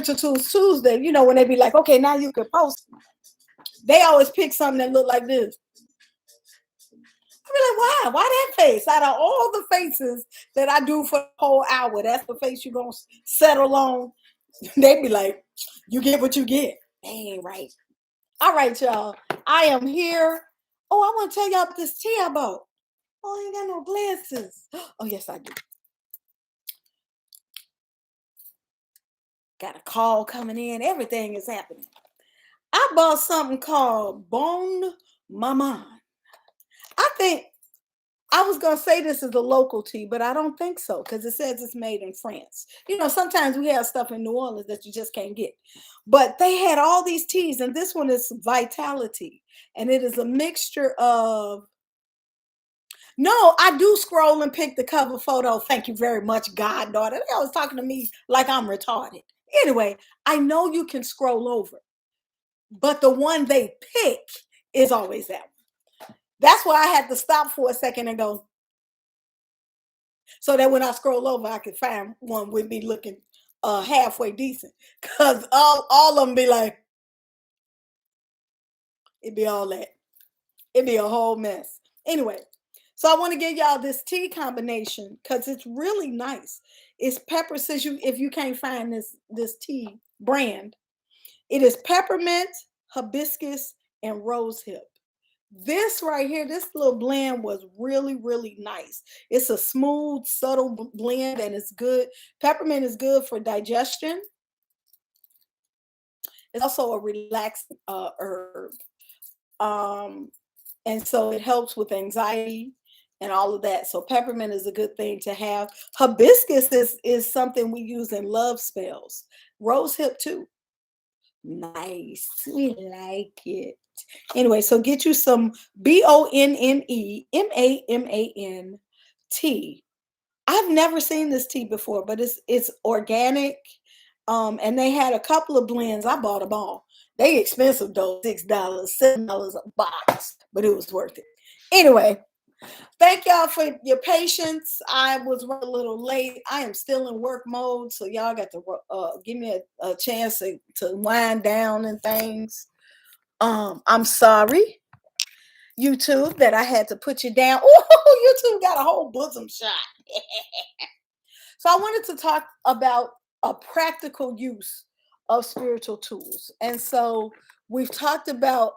Spiritual Tools Tuesday, you know, when they be like, okay, now you can post, they always pick something that look like this. I be like, why? Why that face? Out of all the faces that I do for the whole hour, that's the face you're going to settle on. They be like, you get what you get. They ain't right. All right, y'all. I am here. Oh, I want to tell y'all about this tea I bought. Oh, I ain't got no glasses. Oh, yes, I do. Got a call coming in. Everything is happening. I bought something called Bon Maman. I think I was going to say this is a local tea, but I don't think so because it says it's made in France. You know, sometimes we have stuff in New Orleans that you just can't get. But they had all these teas, and this one is Vitality. And it is a mixture of... No, I do scroll and pick the cover photo. Thank you very much, goddaughter. They always talking to me like I'm retarded. Anyway, I know you can scroll over, but the one they pick is always that one. That's why I had to stop for a second and go, so that when I scroll over, I could find one with me looking halfway decent. Because all of them be like, it'd be all that. It'd be a whole mess. Anyway, so I want to give y'all this tea combination because it's really nice. It's pepper, since if you can't find this tea brand, it is peppermint, hibiscus, and rosehip. This right here, this little blend was really, really nice. It's a smooth, subtle blend, and it's good. Peppermint is good for digestion. It's also a relaxing herb. And so it helps with anxiety and all of that. So peppermint is a good thing to have. Hibiscus is something we use in love spells. Rosehip too. Nice. We like it. Anyway, so get you some BONNEMAMAN tea. I've never seen this tea before, but it's organic. And they had a couple of blends. I bought them all. They expensive though, $6, $7 a box, but it was worth it. Anyway, thank y'all for your patience. I was a little late. I am still in work mode, so y'all got to give me a chance to wind down and things. I'm sorry, YouTube, that I had to put you down. Oh, YouTube got a whole bosom shot. So I wanted to talk about a practical use of spiritual tools. And so we've talked about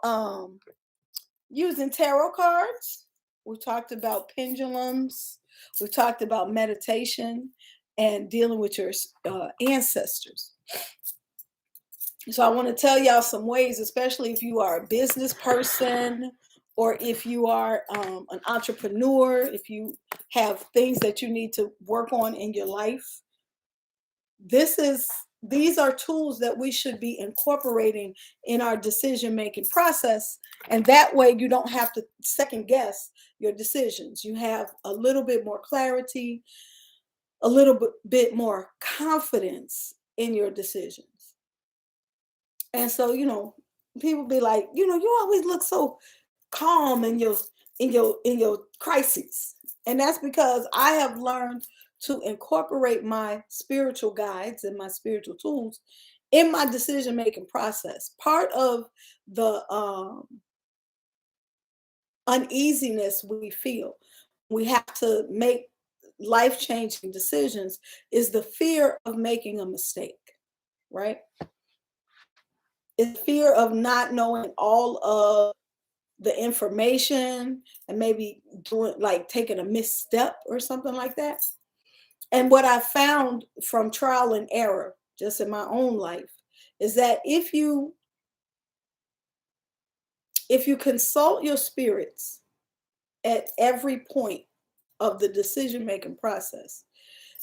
using tarot cards. We've talked about pendulums. We've talked about meditation and dealing with your ancestors. So I want to tell y'all some ways, especially if you are a business person or if you are an entrepreneur, if you have things that you need to work on in your life. These are tools that we should be incorporating in our decision-making process. And that way you don't have to second guess your decisions. You have a little bit more clarity, a little bit more confidence in your decisions. And so, you know, people be like, you know, you always look so calm in your crises. And that's because I have learned to incorporate my spiritual guides and my spiritual tools in my decision-making process. Part of the uneasiness we feel, we have to make life-changing decisions, is the fear of making a mistake, right? It's fear of not knowing all of the information and maybe taking a misstep or something like that. And what I found from trial and error, just in my own life, is that if you consult your spirits at every point of the decision-making process,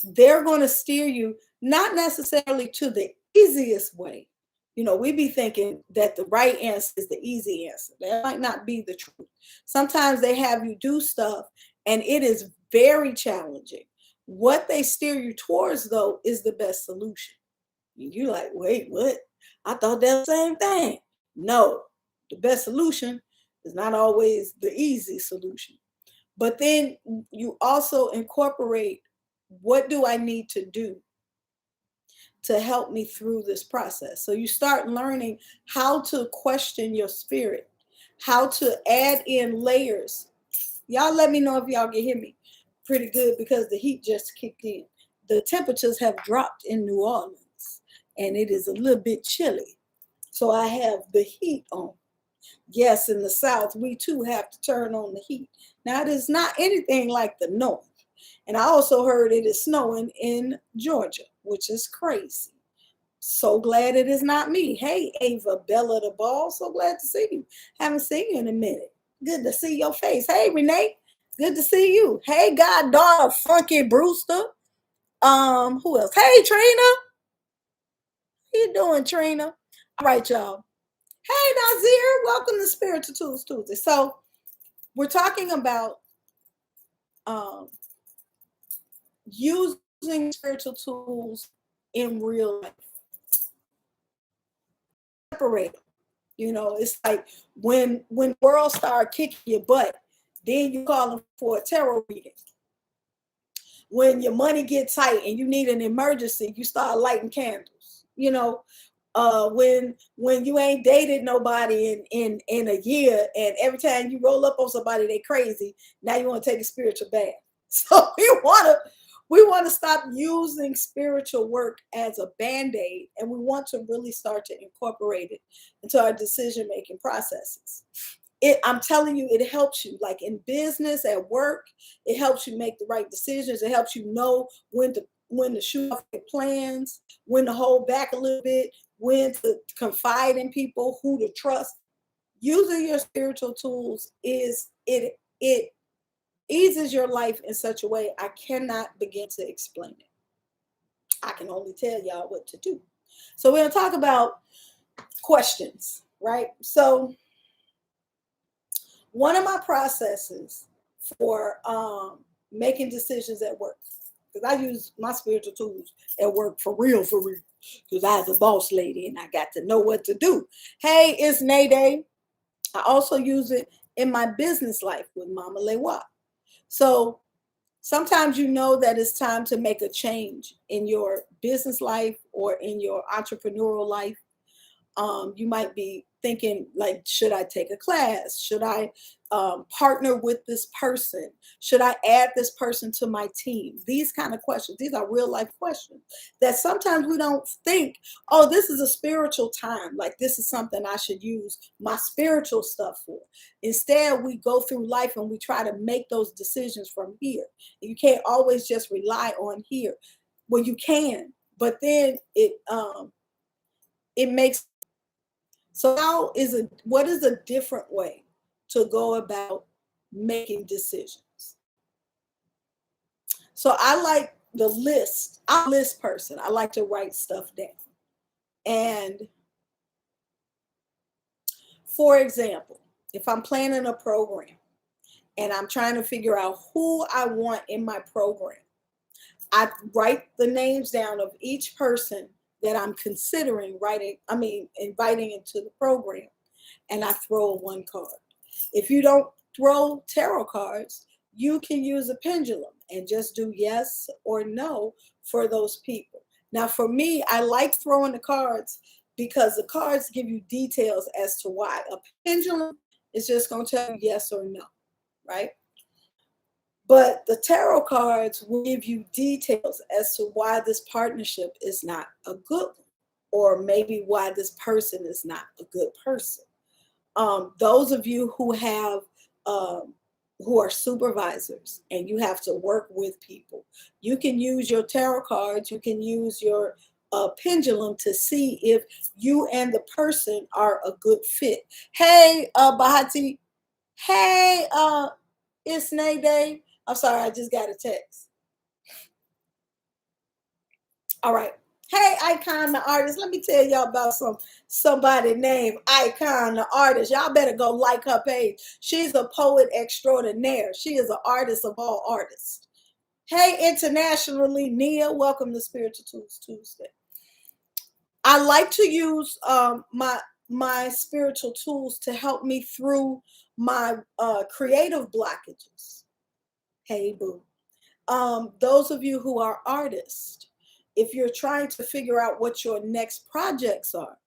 they're going to steer you not necessarily to the easiest way. You know, we be thinking that the right answer is the easy answer. That might not be the truth. Sometimes they have you do stuff and it is very challenging. What they steer you towards, though, is the best solution. You're like, wait, what? I thought that was the same thing. No, the best solution is not always the easy solution. But then you also incorporate, what do I need to do to help me through this process. So you start learning how to question your spirit, how to add in layers. Y'all let me know if y'all can hear me pretty good because the heat just kicked in. The temperatures have dropped in New Orleans and it is a little bit chilly. So I have the heat on. Yes, in the South, we too have to turn on the heat. Now, it is not anything like the North. And I also heard it is snowing in Georgia, which is crazy. So glad it is not me. Hey, Ava Bella the Ball. So glad to see you. Haven't seen you in a minute. Good to see your face. Hey, Renee. Good to see you. Hey, goddaughter Funky Brewster. Who else? Hey, Trina. How you doing, Trina? All right, y'all. Hey, Nazir. Welcome to Spiritual Tools Tuesday. So we're talking about using spiritual tools in real life. Separate them. You know, it's like when world start kicking your butt, then you call them for a tarot reading. When your money gets tight and you need an emergency, you start lighting candles. You know, when you ain't dated nobody in a year, and every time you roll up on somebody, they crazy. Now you want to take a spiritual bath. So we want to stop using spiritual work as a band-aid, and we want to really start to incorporate it into our decision-making processes. I'm telling you, it helps you, like in business, at work, it helps you make the right decisions. It helps you know when to shoot off your plans, when to hold back a little bit, when to confide in people, who to trust. Using your spiritual tools it eases your life in such a way I cannot begin to explain it. I can only tell y'all what to do. So we're going to talk about questions, right? So one of my processes for making decisions at work, because I use my spiritual tools at work for real, because I was a boss lady and I got to know what to do. Hey, it's Nayday. I also use it in my business life with Mama Lewa. So sometimes you know that it's time to make a change in your business life or in your entrepreneurial life. You might be thinking, like, should I take a class? Should I partner with this person? Should I add this person to my team? These kind of questions. These are real life questions that sometimes we don't think, oh, this is a spiritual time. Like, this is something I should use my spiritual stuff for. Instead, we go through life and we try to make those decisions from here. And you can't always just rely on here. Well, you can, but then it makes. So what is a different way to go about making decisions? So I like the list. I'm a list person. I like to write stuff down. And for example, if I'm planning a program and I'm trying to figure out who I want in my program, I write the names down of each person that I'm considering inviting into the program. And I throw one card. If you don't throw tarot cards, you can use a pendulum and just do yes or no for those people. Now, for me, I like throwing the cards because the cards give you details as to why. A pendulum is just going to tell you yes or no, right? But the tarot cards will give you details as to why this partnership is not a good one, or maybe why this person is not a good person. Those of you who have who are supervisors and you have to work with people, you can use your tarot cards, you can use your pendulum to see if you and the person are a good fit. Hey, Bahati. Hey, it's Nayday. I'm sorry, I just got a text. All right. Hey, Icon the artist. Let me tell y'all about somebody named Icon the artist. Y'all better go like her page. She's a poet extraordinaire. She is an artist of all artists. Hey, internationally, Nia, welcome to Spiritual Tools Tuesday. I like to use my spiritual tools to help me through my creative blockages. Hey, boo. Those of you who are artists, if you're trying to figure out what your next projects are,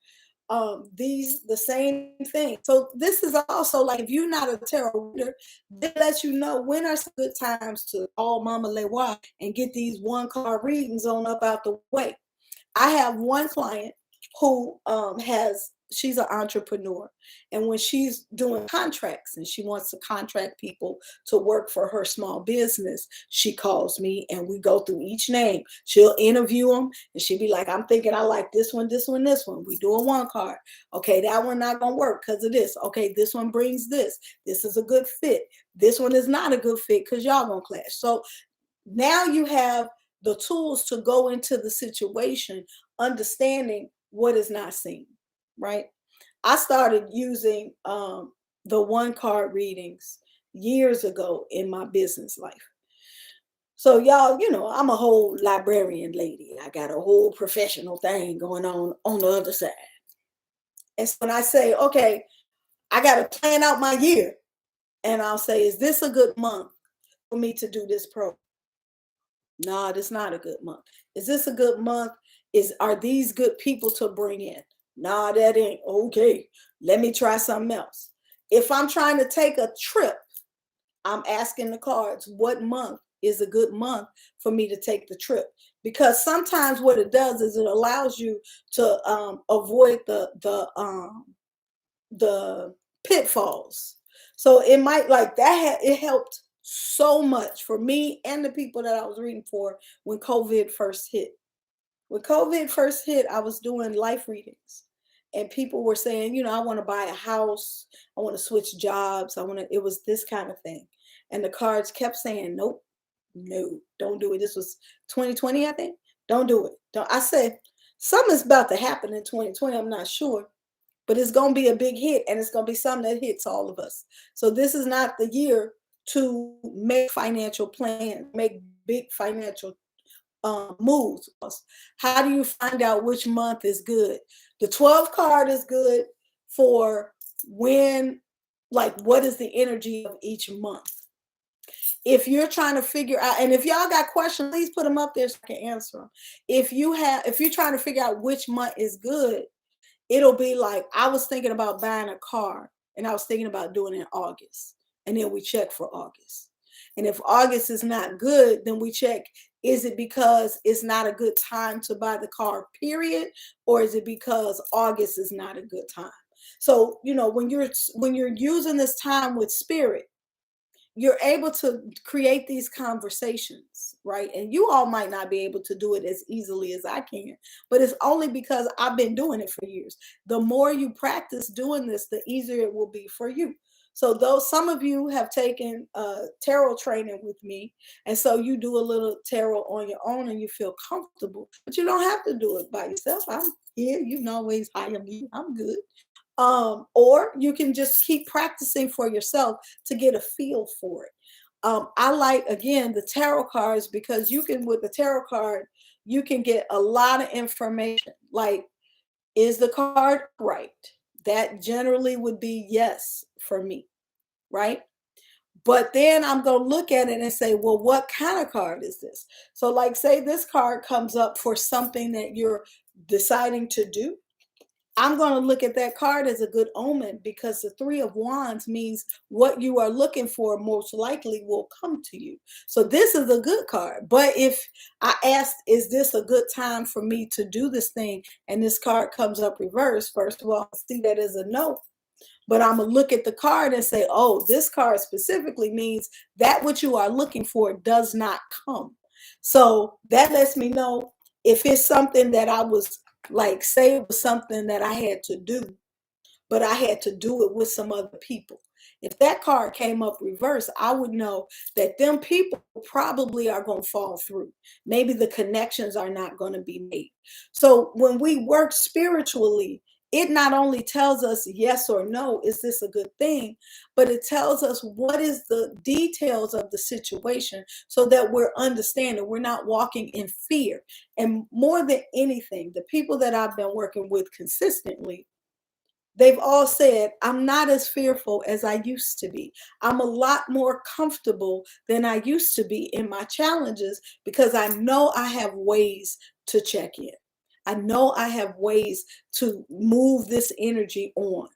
these the same thing. So this is also like, if you're not a tarot reader, this lets you know when are some good times to call Mama Lewa and get these one card readings on up out the way. I have one client who she's an entrepreneur, and when she's doing contracts and she wants to contract people to work for her small business, she calls me and we go through each name. She'll interview them and she'll be like, I'm thinking I like this one, this one, this one. We do a one card. Okay, that one not gonna work because of this. Okay, this one brings this. This is a good fit. This one is not a good fit because y'all gonna clash. So now you have the tools to go into the situation, understanding what is not seen, right? I started using the one card readings years ago in my business life. So y'all, I'm a whole librarian lady. I got a whole professional thing going on the other side. And so when I say, okay, I got to plan out my year, and I'll say, is this a good month for me to do this program? No, this not a good month. Is this a good month? Are these good people to bring in? No, that ain't okay. Let me try something else. If I'm trying to take a trip, I'm asking the cards, what month is a good month for me to take the trip? Because sometimes what it does is it allows you to avoid the pitfalls. So it might, like that, it helped so much for me and the people that I was reading for when COVID first hit. When COVID first hit, I was doing life readings, and people were saying, I want to buy a house, I want to switch jobs, it was this kind of thing. And the cards kept saying, nope, no, don't do it. This was 2020, I think. Don't do it. I said, something's about to happen in 2020. I'm not sure, but it's going to be a big hit, and it's going to be something that hits all of us. So this is not the year to make financial plans, make big financial moves. How do you find out which month is good? The 12 card is good for when, like, what is the energy of each month? If you're trying to figure out, and if y'all got questions, please put them up there so I can answer them. If you're trying to figure out which month is good, it'll be like, I was thinking about buying a car, and I was thinking about doing it in August. And then we check for August. And if August is not good, then we check, is it because it's not a good time to buy the car, period? Or is it because August is not a good time? So, when you're using this time with spirit, you're able to create these conversations, right? And you all might not be able to do it as easily as I can, but it's only because I've been doing it for years. The more you practice doing this, the easier it will be for you. So though some of you have taken tarot training with me, and so you do a little tarot on your own and you feel comfortable, but you don't have to do it by yourself. I'm here. You can always hire me. I'm good. Or you can just keep practicing for yourself to get a feel for it. I like, again, the tarot cards, because with the tarot card, you can get a lot of information. Like, is the card right? That generally would be yes for me, right? But then I'm going to look at it and say, well, what kind of card is this? So like, say this card comes up for something that you're deciding to do. I'm going to look at that card as a good omen, because the Three of Wands means what you are looking for most likely will come to you. So this is a good card. But if I asked, is this a good time for me to do this thing, and this card comes up reversed, first of all, I see that as a no. But I'm going to look at the card and say, oh, this card specifically means that what you are looking for does not come. So that lets me know if it's something that I was, like, say it was something that I had to do, but I had to do it with some other people. If that card came up reverse, I would know that them people probably are going to fall through. Maybe the connections are not going to be made. So when we work spiritually, it not only tells us yes or no, is this a good thing, but it tells us what is the details of the situation, so that we're understanding, we're not walking in fear. And more than anything, the people that I've been working with consistently, they've all said, I'm not as fearful as I used to be. I'm a lot more comfortable than I used to be in my challenges, because I know I have ways to check in. I know I have ways to move this energy on.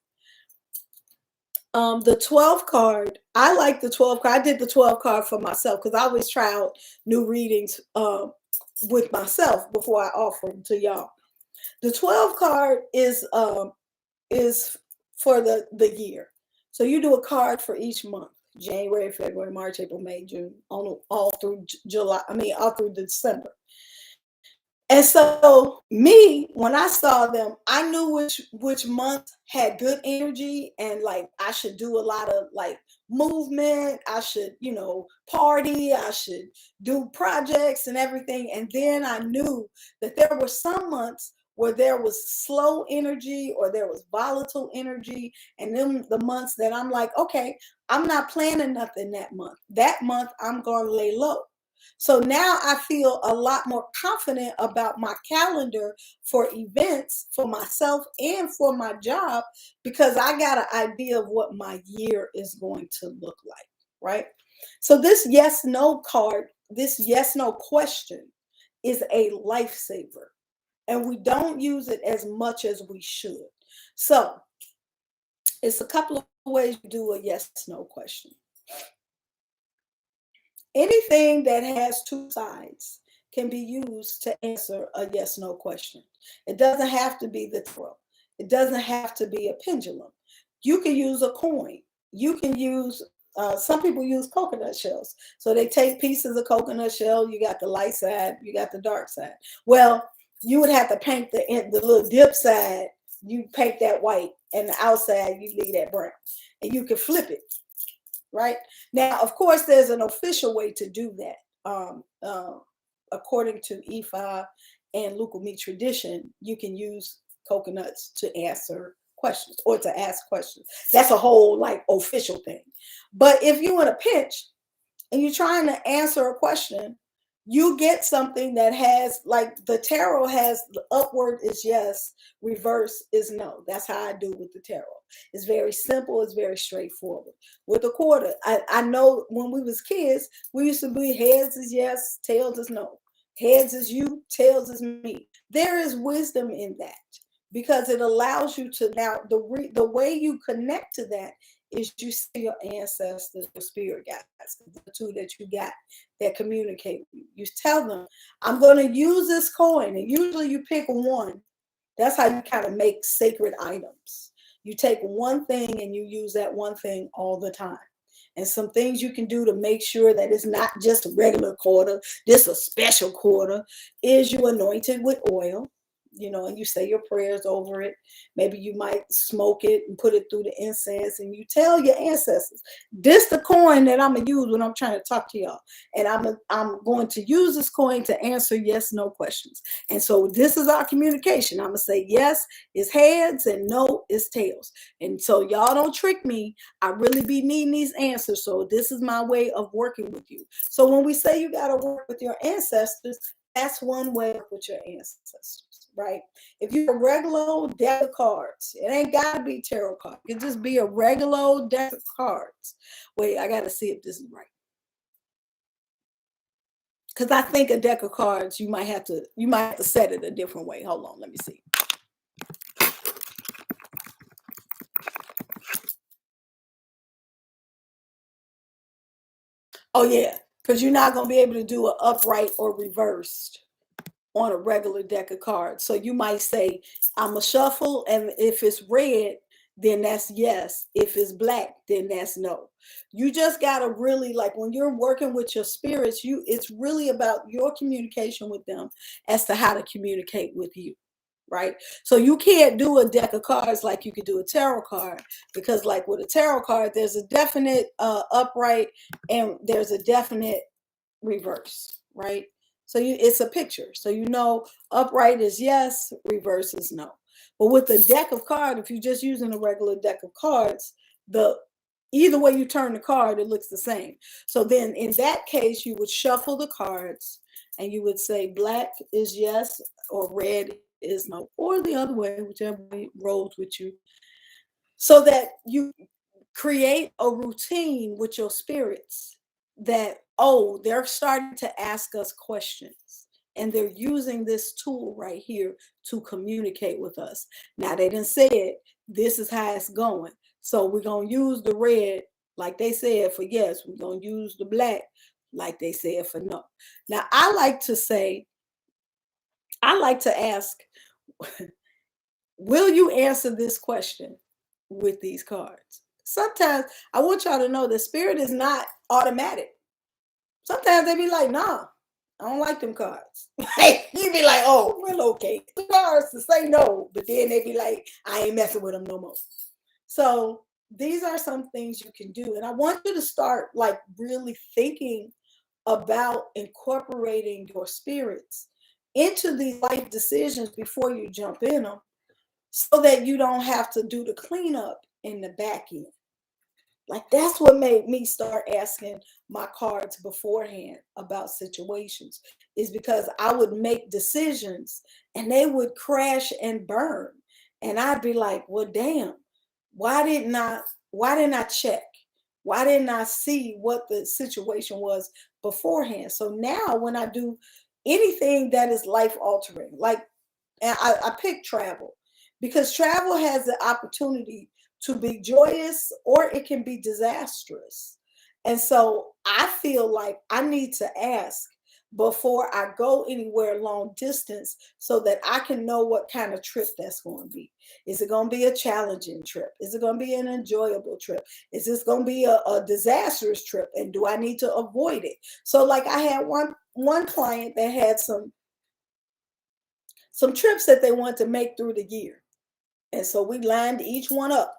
The 12 card, I like the 12 card. I did the 12 card for myself because I always try out new readings with myself before I offer them to y'all. The 12 card is for the year. So you do a card for each month: January, February, March, April, May, June, all through July. I mean, all through December. And so me, when I saw them, I knew which month had good energy, and like I should do a lot of like movement. I should, party. I should do projects and everything. And then I knew that there were some months where there was slow energy or there was volatile energy. And then the months that I'm like, okay, I'm not planning nothing that month. That month I'm going to lay low. So now I feel a lot more confident about my calendar for events for myself and for my job, because I got an idea of what my year is going to look like, right? So this yes no card, this yes no question is a lifesaver, and we don't use it as much as we should. So it's a couple of ways to do a yes no question. Anything that has two sides can be used to answer a yes no question. It doesn't have to be the tarot. It doesn't have to be a pendulum. You can use a coin. You can use, some people use coconut shells. So they take pieces of coconut shell. You got the light side, you got the dark side. Well, you would have to paint the little dip side. You paint that white, and the outside you leave that brown. And you can flip it. Right now, of course, there's an official way to do that. According to Ifa and Lukumi tradition, you can use coconuts to answer questions or to ask questions. That's a whole like official thing. But if you're in a pinch and you're trying to answer a question, you get something that has, like the tarot has, the upward is yes, reverse is no. That's how I do with the tarot. It's very simple. It's very straightforward. With a quarter, I know when we was kids, we used to be heads is yes, tails is no. Heads is you, tails is me. There is wisdom in that, because it allows you to now, the way you connect to that is you see your ancestors, your spirit guides, the two that you got that communicate with you. You tell them, I'm going to use this coin. And usually you pick one. That's how you kind of make sacred items. You take one thing and you use that one thing all the time. And some things you can do to make sure that it's not just a regular quarter, this a special quarter, is you anoint it with oil. And you say your prayers over it. Maybe you might smoke it and put it through the incense, and you tell your ancestors, this the coin that I'm going to use when I'm trying to talk to y'all. And I'm going to use this coin to answer yes, no questions. And so this is our communication. I'm going to say yes is heads and no is tails. And so y'all don't trick me. I really be needing these answers. So this is my way of working with you. So when we say you got to work with your ancestors, that's one way with your ancestors. Right? If you're a regular deck of cards, it ain't got to be tarot card. It can just be a regular deck of cards. Wait, I got to see if this is right. Because I think a deck of cards, you might have to set it a different way. Hold on, let me see. Oh yeah, because you're not going to be able to do an upright or reversed on a regular deck of cards. So you might say, I'm a shuffle, and if it's red, then that's yes. If it's black, then that's no. You just gotta really, like when you're working with your spirits, it's really about your communication with them as to how to communicate with you. Right? So you can't do a deck of cards like you could do a tarot card, because like with a tarot card, there's a definite upright and there's a definite reverse, right? So it's a picture. So upright is yes, reverse is no. But with a deck of cards, if you're just using a regular deck of cards, either way you turn the card, it looks the same. So then in that case, you would shuffle the cards and you would say black is yes or red is no, or the other way, whichever way rolls with you, so that you create a routine with your spirits that, oh, they're starting to ask us questions. and they're using this tool right here to communicate with us. Now they done said this is how it's going, so we're gonna use the red like they said for yes, we're gonna use the black like they said for no. Now I like to say, I like to ask, will you answer this question with these cards? Sometimes I want y'all to know the spirit is not automatic. Sometimes they be like, nah, I don't like them cards. You be like, oh, well, okay. The cards to say no, but then they be like, I ain't messing with them no more. So these are some things you can do. And I want you to start like really thinking about incorporating your spirits into these life decisions before you jump in them, so that you don't have to do the cleanup in the back end. Like that's what made me start asking my cards beforehand about situations, is because I would make decisions and they would crash and burn. And I'd be like, well, damn, why didn't I check? Why didn't I see what the situation was beforehand? So now when I do anything that is life altering, like, and I pick travel because travel has the opportunity to be joyous or it can be disastrous. And so I feel like I need to ask before I go anywhere long distance so that I can know what kind of trip that's going to be. Is it going to be a challenging trip? Is it going to be an enjoyable trip? Is this going to be a disastrous trip? And do I need to avoid it? So like I had one client that had some trips that they want to make through the year. And so we lined each one up.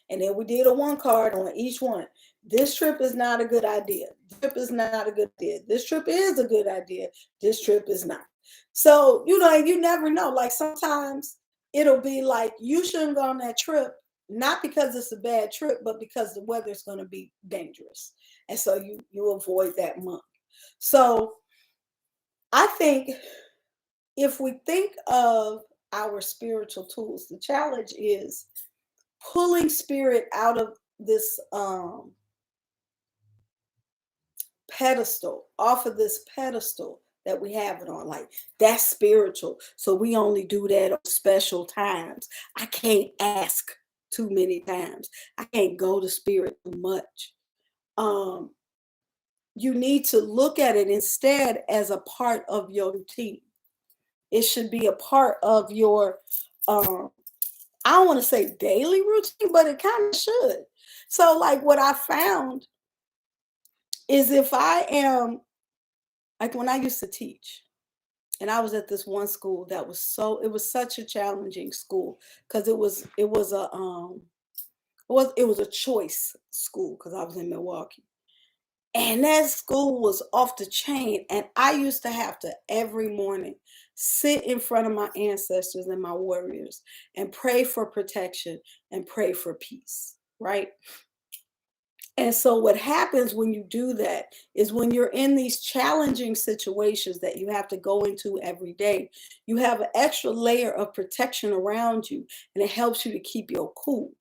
And then we did a one card on each one. This trip is not a good idea. This trip is not a good idea. This trip is a good idea. This trip is not. So, you never know. Like sometimes it'll be like, you shouldn't go on that trip, not because it's a bad trip, but because the weather is going to be dangerous. And so you avoid that month. So I think if we think of our spiritual tools, the challenge is pulling spirit out of this pedestal, off of this pedestal that we have it on. Like, that's spiritual. So we only do that on special times. I can't ask too many times. I can't go to spirit too much. You need to look at it instead as a part of your routine. It should be a part of your I don't want to say daily routine, but it kind of should. So like what I found is, if I am, like when I used to teach, and I was at this one school that was it was such a challenging school because it was a choice school because I was in Milwaukee. And that school was off the chain. And I used to have to every morning sit in front of my ancestors and my warriors and pray for protection and pray for peace, right? And so what happens when you do that is, when you're in these challenging situations that you have to go into every day, you have an extra layer of protection around you, and it helps you to keep your cool.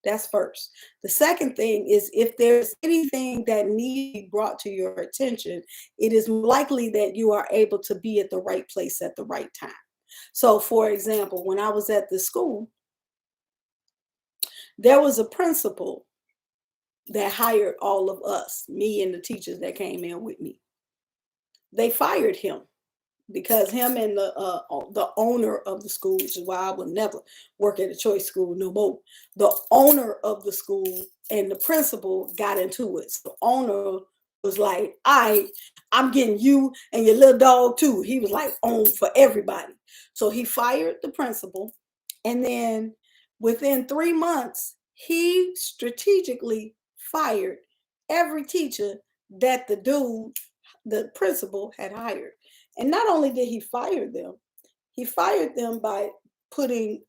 That's first. The second thing is, if there's anything that needs to be brought to your attention, it is likely that you are able to be at the right place at the right time. So, for example, when I was at the school, there was a principal that hired all of us, me and the teachers that came in with me. They fired him because him and the owner of the school, which is why I would never work at a choice school no more. The owner of the school and the principal got into it. So the owner was like, I'm getting you and your little dog too. He was like on for everybody. So he fired the principal. And then within 3 months, he strategically fired every teacher that the principal had hired. And not only did he fire them, he fired them by putting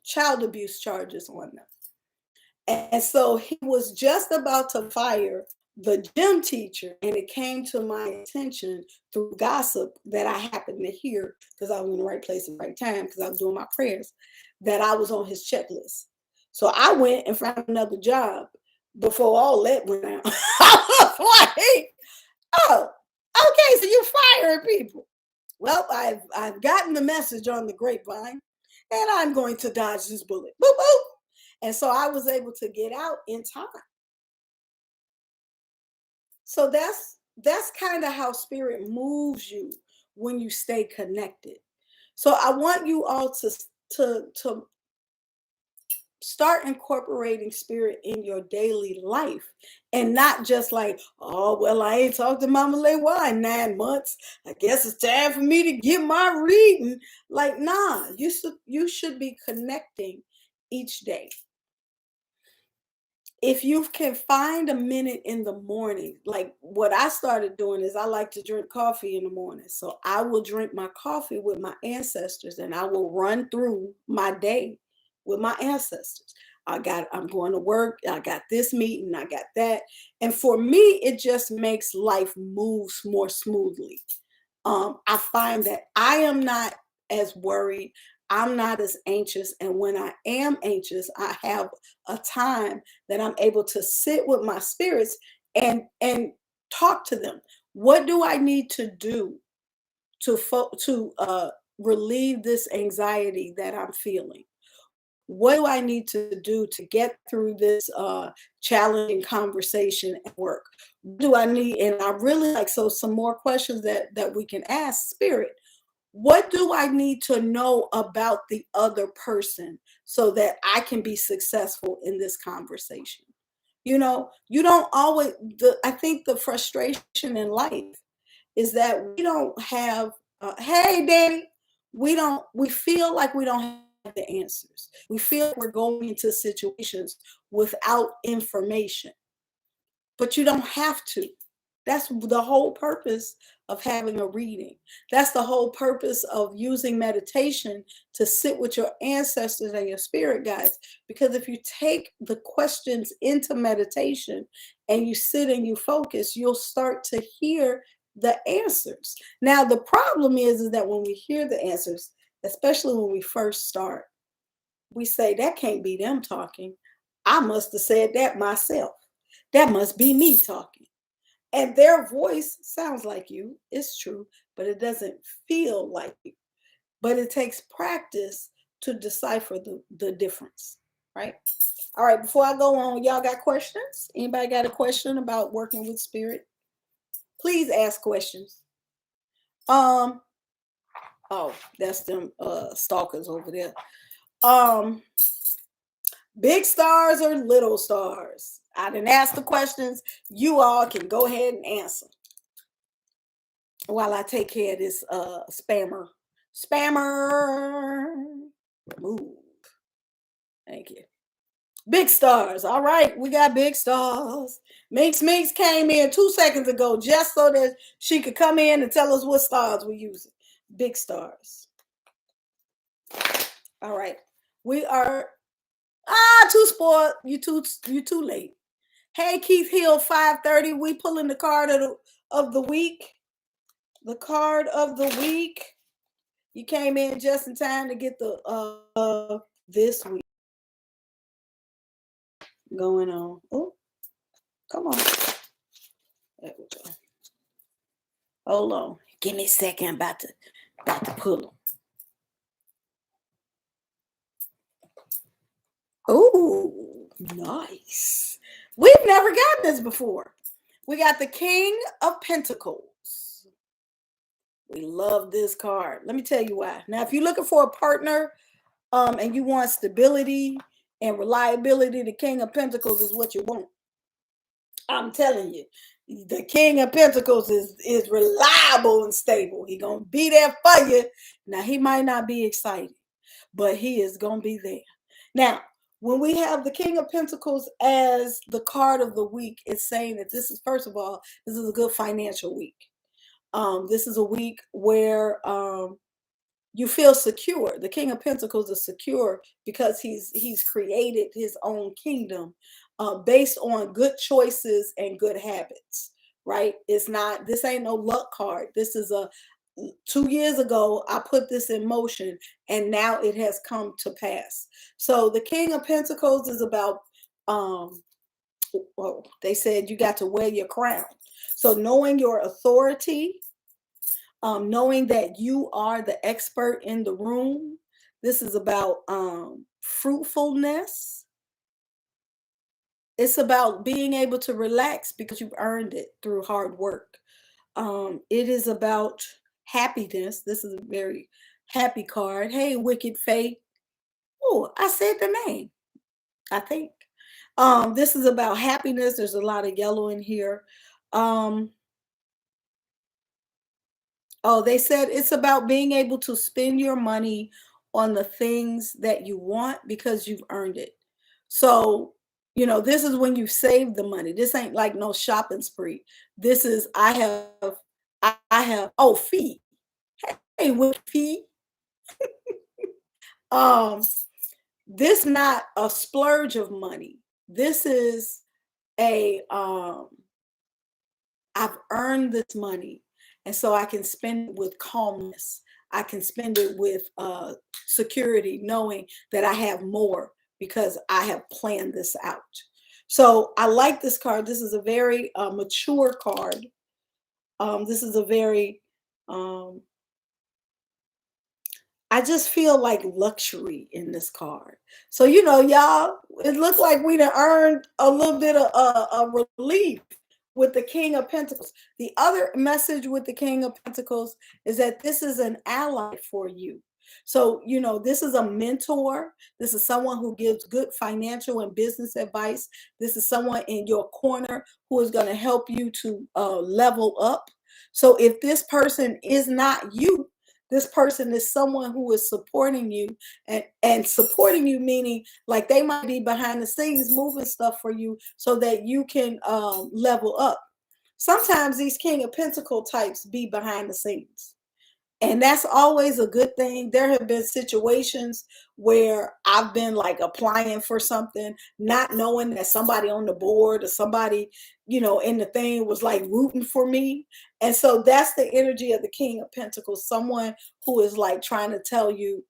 child abuse charges on them. And so he was just about to fire the gym teacher, and it came to my attention through gossip that I happened to hear, because I was in the right place at the right time, because I was doing my prayers, that I was on his checklist. So I went and found another job before all that went out. I was like, Okay, so you firing people. Well, I've gotten the message on the grapevine, and I'm going to dodge this bullet. Boop boop. And so I was able to get out in time. So that's kind of how spirit moves you when you stay connected. So I want you all to start incorporating spirit in your daily life, and not just like, oh well, I ain't talked to Mama Lewa in 9 months, I guess it's time for me to get my reading. Like, nah, you should be connecting each day. If you can find a minute in the morning, like what I started doing is I like to drink coffee in the morning. So I will drink my coffee with my ancestors, and I will run through my day with my ancestors. I'm going to work, I got this meeting, I got that. And for me, it just makes life move more smoothly. I find that I am not as worried. I'm not as anxious. And when I am anxious, I have a time that I'm able to sit with my spirits and talk to them. What do I need to do to relieve this anxiety that I'm feeling? What do I need to do to get through this challenging conversation at work? What do I need? And I really like, so some more questions that we can ask spirit. What do I need to know about the other person so that I can be successful in this conversation? You don't always, I think the frustration in life is that we don't have, hey, Danny, we feel like we don't have the answers. We feel like we're going into situations without information, but you don't have to. That's the whole purpose of having a reading. That's the whole purpose of using meditation, to sit with your ancestors and your spirit guides. Because if you take the questions into meditation and you sit and you focus, you'll start to hear the answers. Now, the problem is that when we hear the answers, especially when we first start, we say, that can't be them talking. I must have said that myself. That must be me talking. And their voice sounds like you. It's true, but it doesn't feel like you. But it takes practice to decipher the difference, right? All right, before I go on, y'all got questions? Anybody got a question about working with spirit? Please ask questions. Oh, that's them stalkers over there. Big stars or little stars? I didn't ask the questions. You all can go ahead and answer while I take care of this spammer. Move. Thank you. Big stars. All right, we got big stars. Minx came in 2 seconds ago just so that she could come in and tell us what stars we're using. Big stars. All right. We are too spoiled. You too late. Hey, Keith Hill, 5:30. We pulling the card of the week. The card of the week. You came in just in time to get the this week going on. Oh, come on. There we go. Hold on. Give me a second. I'm about to pull them. Oh, nice. We've never gotten this before. We got the King of Pentacles. We love this card. Let me tell you why. Now, if you're looking for a partner, and you want stability and reliability, the King of Pentacles is what you want. I'm telling you, the King of Pentacles is reliable and stable. He's gonna be there for you. Now, he might not be excited, but he is gonna be there. Now, when we have the King of Pentacles as the card of the week, it's saying that this is, first of all, this is a good financial week. This is a week where you feel secure. The King of Pentacles is secure because he's created his own kingdom based on good choices and good habits, right? It's not, this ain't no luck card. This is 2 years ago, I put this in motion and now it has come to pass. So the King of Pentacles is about, they said you got to wear your crown. So knowing your authority, knowing that you are the expert in the room. This is about fruitfulness. It's about being able to relax because you've earned it through hard work. It is about happiness. This is a very happy card. Hey, Wicked Faith. Oh, I said the name, I think. This is about happiness. There's a lot of yellow in here. Um, Oh, they said it's about being able to spend your money on the things that you want because you've earned it. So, this is when you save the money. This ain't like no shopping spree. This is I have fee. Hey, with fee. Um, this not a splurge of money. This is a I've earned this money, and so I can spend it with calmness. I can spend it with security, knowing that I have more because I have planned this out. So I like this card. This is a very mature card. This is a very um, I just feel like luxury in this card. So, y'all, it looked like we done earned a little bit of relief with the King of Pentacles. The other message with the King of Pentacles is that this is an ally for you. So, this is a mentor. This is someone who gives good financial and business advice. This is someone in your corner who is going to help you to level up. So, if this person is not you, this person is someone who is supporting you, and supporting you meaning like they might be behind the scenes moving stuff for you so that you can level up. Sometimes these King of Pentacle types be behind the scenes, and that's always a good thing. There have been situations where I've been like applying for something, not knowing that somebody on the board or somebody, in the thing was like rooting for me. And so that's the energy of the King of Pentacles, someone who is like trying to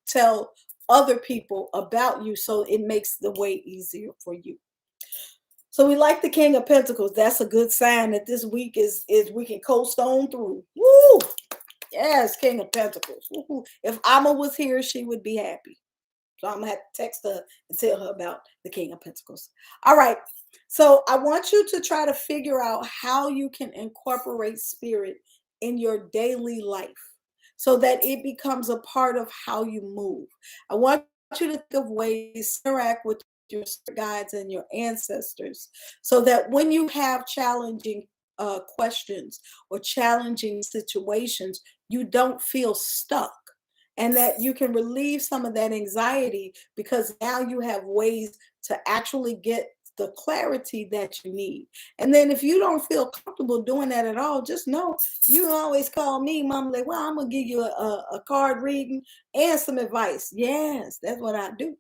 tell other people about you so it makes the way easier for you. So we like the King of Pentacles. That's a good sign that this week is we can coast on through. Woo! Yes, King of Pentacles. Woo-hoo. If Amma was here, she would be happy. So I'm gonna have to text her and tell her about the King of Pentacles. All right. So I want you to try to figure out how you can incorporate spirit in your daily life so that it becomes a part of how you move. I want you to think of ways to interact with your spirit guides and your ancestors so that when you have challenging questions or challenging situations, you don't feel stuck, and that you can relieve some of that anxiety because now you have ways to actually get the clarity that you need. And then if you don't feel comfortable doing that at all, just know you can always call me, Mom. Like, well, I'm gonna give you a card reading and some advice. Yes, that's what I do.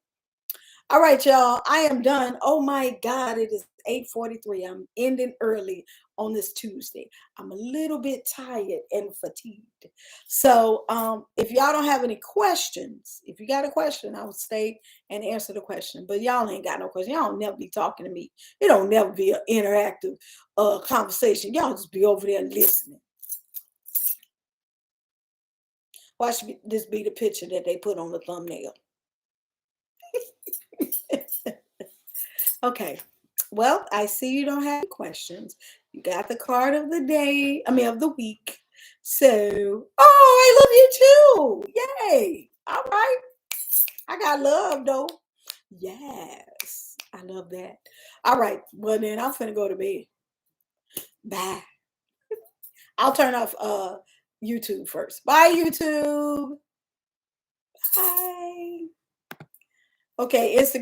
All right, y'all. I am done. Oh my God, it is 8:43. I'm ending early on this Tuesday. I'm a little bit tired and fatigued. So if y'all don't have any questions, if you got a question, I will stay and answer the question. But y'all ain't got no question. Y'all don't never be talking to me. It don't never be an interactive conversation. Y'all just be over there listening. Watch this be the picture that they put on the thumbnail. Okay. Well, I see you don't have questions. You got the card of the day, of the week. So, I love you too. Yay. All right. I got love though. Yes. I love that. All right. Well, then I'm finna go to bed. Bye. I'll turn off YouTube first. Bye, YouTube. Bye. Okay, Instagram.